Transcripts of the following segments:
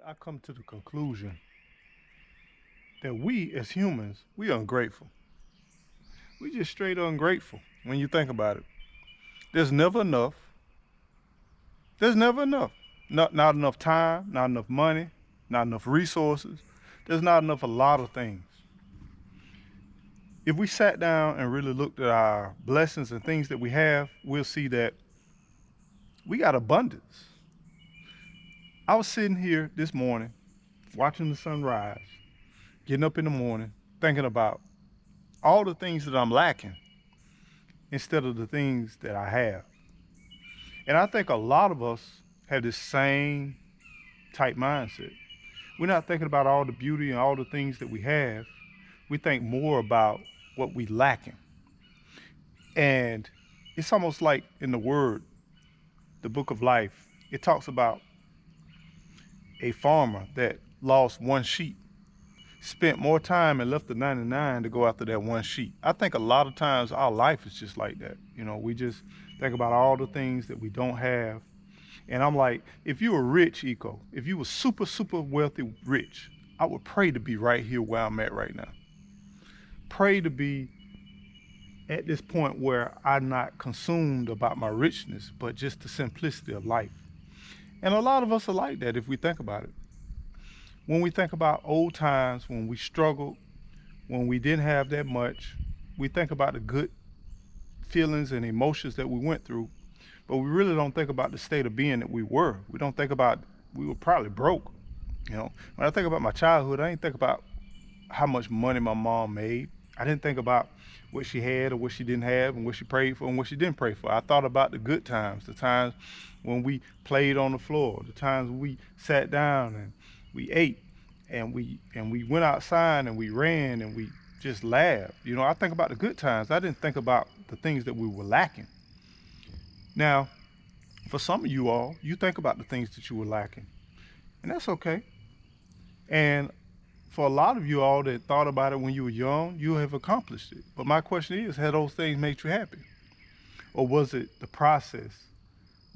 I come to the conclusion that we as humans, we ungrateful. We just straight ungrateful when you think about it. There's never enough. There's never enough. Not enough time, not enough money, not enough resources. There's not enough a lot of things. If we sat down and really looked at our blessings and things that we have, we'll see that we got abundance. I was sitting here this morning watching the sun rise, getting up in the morning, thinking about all the things that I'm lacking instead of the things that I have. And I think a lot of us have this same type mindset. We're not thinking about all the beauty and all the things that we have. We think more about what we lacking. And it's almost like in the Word, the book of life, it talks about a farmer that lost one sheep, spent more time and left the 99 to go after that one sheep. I think a lot of times our life is just like that. We just think about all the things that we don't have. And I'm like, if you were rich, Eco, if you were super, super wealthy, rich, I would pray to be right here where I'm at right now. Pray to be at this point where I'm not consumed about my richness, but just the simplicity of life. And a lot of us are like that if we think about it. When we think about old times, when we struggled, when we didn't have that much, we think about the good feelings and emotions that we went through, but we really don't think about the state of being that we were. We don't think about, we were probably broke. When I think about my childhood, I didn't think about how much money my mom made. I didn't think about what she had or what she didn't have and what she prayed for and what she didn't pray for. I thought about the good times, the times when we played on the floor, the times when we sat down and we ate and we went outside and we ran and we just laughed. I think about the good times. I didn't think about the things that we were lacking. Now, for some of you all, you think about the things that you were lacking, and that's okay. And for a lot of you all that thought about it when you were young, you have accomplished it. But my question is, have those things made you happy? Or was it the process?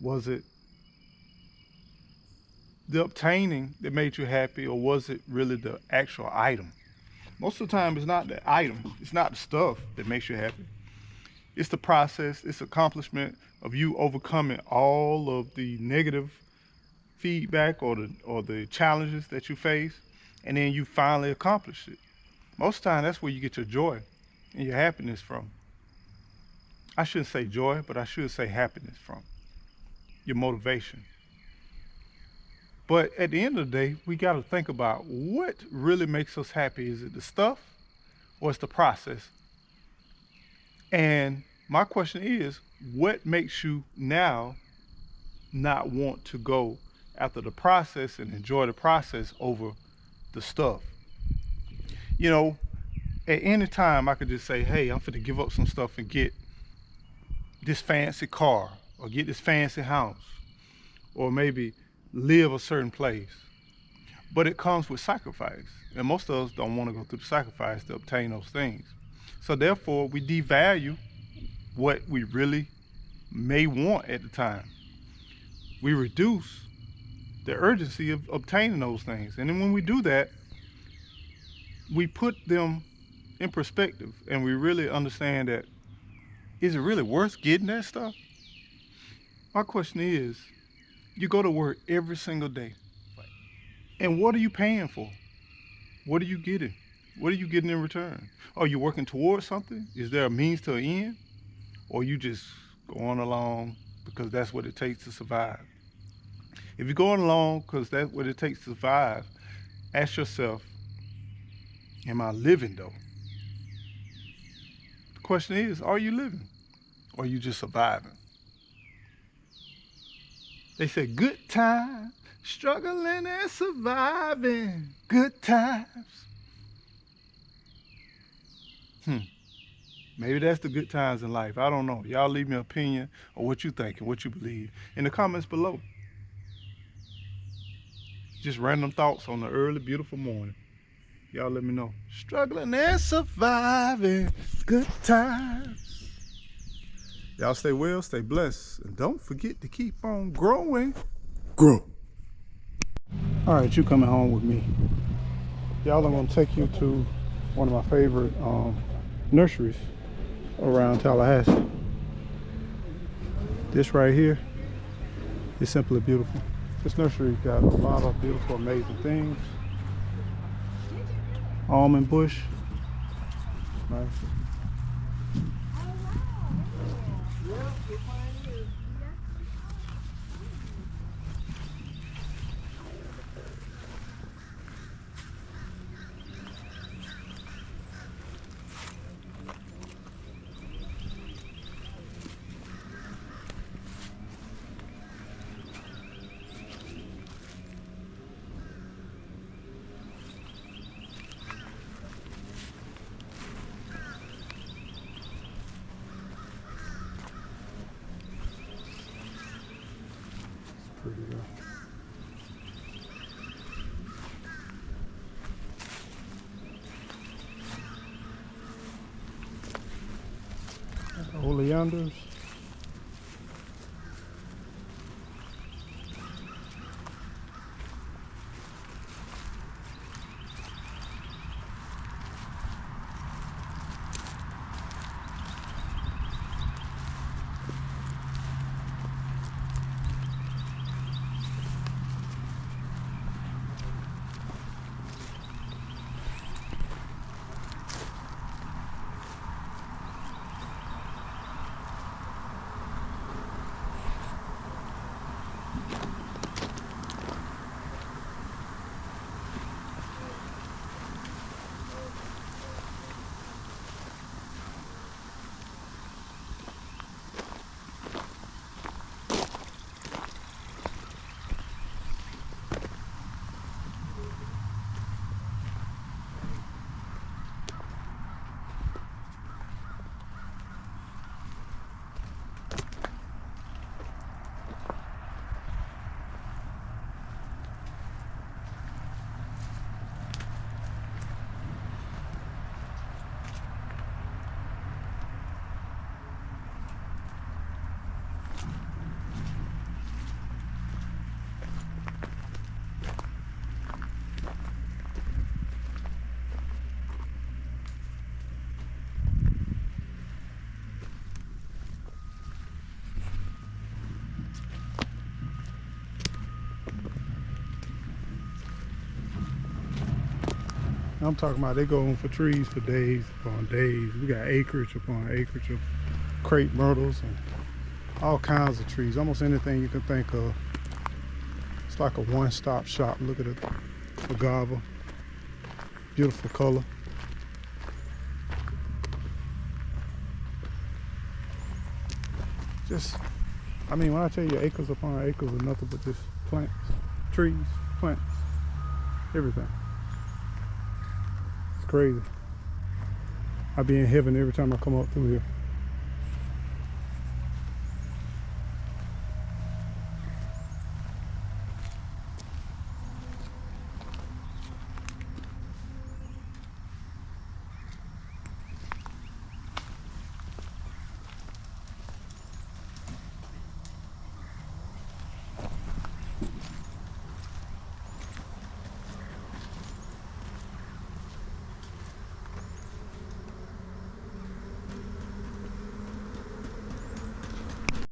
Was it the obtaining that made you happy, or was it really the actual item? Most of the time, it's not the item. It's not the stuff that makes you happy. It's the process, it's accomplishment of you overcoming all of the negative feedback or the challenges that you face, and then you finally accomplish it. Most of the time, that's where you get your joy and your happiness from. I shouldn't say joy, but I should say happiness from. Your motivation. But at the end of the day, we got to think about what really makes us happy. Is it the stuff or it's the process? And my question is, what makes you now not want to go after the process and enjoy the process over the stuff? At any time I could just say, hey, I'm finna give up some stuff and get this fancy car or get this fancy house or maybe live a certain place. But it comes with sacrifice. And most of us don't want to go through the sacrifice to obtain those things. So therefore, we devalue what we really may want at the time. We reduce the urgency of obtaining those things. And then when we do that, we put them in perspective and we really understand that, is it really worth getting that stuff? My question is, you go to work every single day. And what are you paying for? What are you getting? What are you getting in return? Are you working towards something? Is there a means to an end? Or you just going along because that's what it takes to survive? If you're going along because that's what it takes to survive, ask yourself, am I living though? The question is, are you living? Or are you just surviving? They say good times, struggling and surviving, good times. Maybe that's the good times in life. I don't know. Y'all leave me an opinion or what you think and what you believe in the comments below. Just random thoughts on the early, beautiful morning. Y'all let me know. Struggling and surviving, good times. Y'all stay well, stay blessed, and don't forget to keep on growing. Grow. All right, you coming home with me. Y'all, I'm gonna take you to one of my favorite nurseries around Tallahassee. This right here is simply beautiful. This nursery got a lot of beautiful, amazing things. Almond bush, nice. Pretty good. Oleanders. I'm talking about they go on for trees for days upon days. We got acreage upon acreage of crepe myrtles and all kinds of trees. Almost anything you can think of. It's like a one-stop shop. Look at it, agave, beautiful color. Just, I mean, when I tell you acres upon acres of nothing but just plants, trees, plants, everything. Crazy. I be in heaven every time I come up through here.